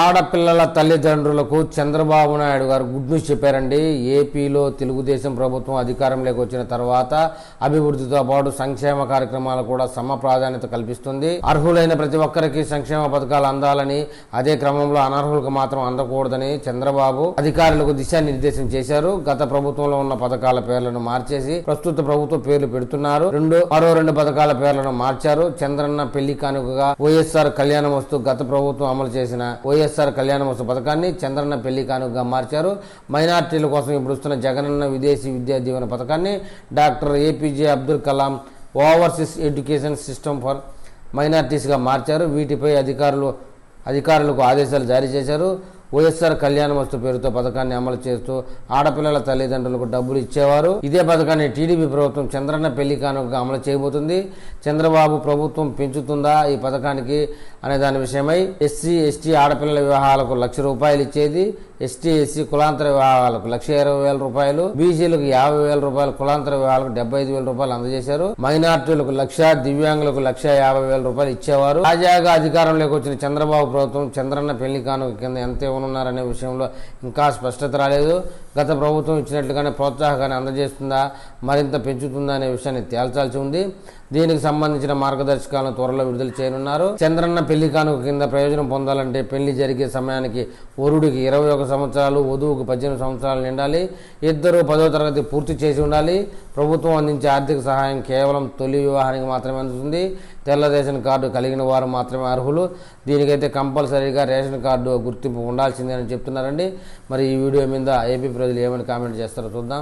ఆడపిల్లల తల్లిదండ్రులకు చంద్రబాబు నాయుడు గారు గుడ్ న్యూస్ చెప్పారండి. ఏపీలో తెలుగుదేశం ప్రభుత్వం అధికారంలోకి వచ్చిన తర్వాత అభివృద్ధితో పాటు సంక్షేమ కార్యక్రమాలు కూడా సమ ప్రాధాన్యత కల్పిస్తుంది. అర్హులైన ప్రతి ఒక్కరికి సంక్షేమ పథకాలు అందాలని, అదే క్రమంలో అనర్హులకు మాత్రం అందకూడదని చంద్రబాబు అధికారులకు దిశానిర్దేశం చేశారు. గత ప్రభుత్వంలో ఉన్న పథకాల పేర్లను మార్చేసి ప్రస్తుత ప్రభుత్వం పేర్లు పెడుతున్నారు. మరో రెండు పథకాల పేర్లను మార్చారు. చంద్రన్న పెళ్లి కానుకగా వైఎస్ఆర్ కళ్యాణమస్తు గత ప్రభుత్వం అమలు చేసిన వైఎస్ఆర్ కళ్యాణమస్తు పథకాన్ని చంద్రన్న పెళ్లి కానుకగా మార్చారు. మైనార్టీల కోసం ఇప్పుడు వస్తున్న జగనన్న విదేశీ విద్యా దీవెన పథకాన్ని doctor APJ Abdul Kalam overseas education system for మైనార్టీస్గా మార్చారు. వీటిపై అధికారులకు ఆదేశాలు జారీ చేశారు. వైఎస్ఆర్ కళ్యాణమస్తు పేరుతో పథకాన్ని అమలు చేస్తూ ఆడపిల్లల తల్లిదండ్రులకు డబ్బులు ఇచ్చేవారు. ఇదే పథకాన్ని టీడీపీ ప్రభుత్వం చంద్రన్న పెళ్లి కానుకగా అమలు చేయబోతుంది. చంద్రబాబు ప్రభుత్వం పెంచుతుందా ఈ పథకానికి అనే దాని విషయమై ఎస్సీ ఎస్టీ ఆడపిల్లల వివాహాలకు ₹1,00,000 ఇచ్చేది, ఎస్టీ ఎస్సీ కులాంతర వివాహాలకు ₹1,20,000, బీసీలకు ₹50,000, కులాంతర వివాహాలకు ₹75,000 అందజేశారు. మైనార్టీలకు ₹1,00,000, దివ్యాంగులకు ₹1,50,000 ఇచ్చేవారు. తాజాగా అధికారంలోకి వచ్చిన చంద్రబాబు ప్రభుత్వం చంద్రన్న పెళ్లి కానుక కింద ఎంత ఉన్నారనే విషయంలో ఇంకా స్పష్టత రాలేదు. గత ప్రభుత్వం ఇచ్చినట్లుగానే ప్రోత్సాహకాన్ని అందజేస్తుందా, మరింత పెంచుతుందా అనే విషయాన్ని తేల్చాల్సి ఉంది. దీనికి సంబంధించిన మార్గదర్శకాలను త్వరలో విడుదల చేయనున్నారు. చంద్రన్న పెళ్లి కానుక కింద ప్రయోజనం పొందాలంటే పెళ్లి జరిగే సమయానికి వరుడికి 21 సంవత్సరాలు, వధువుకు 18 సంవత్సరాలు నిండాలి. ఇద్దరు 10వ తరగతి పూర్తి చేసి ఉండాలి. ప్రభుత్వం అందించే ఆర్థిక సహాయం కేవలం తొలి వివాహానికి మాత్రమే అందుతుంది. తెల్ల రేషన్ కార్డు కలిగిన వారు మాత్రమే అర్హులు. దీనికైతే కంపల్సరీగా రేషన్ కార్డు గుర్తింపు ఉండాల్సిందే అని చెప్తున్నారండి. మరి ఈ వీడియో మీద ఏపీ ప్రజలు ఏమని కామెంట్ చేస్తారో చూద్దాం.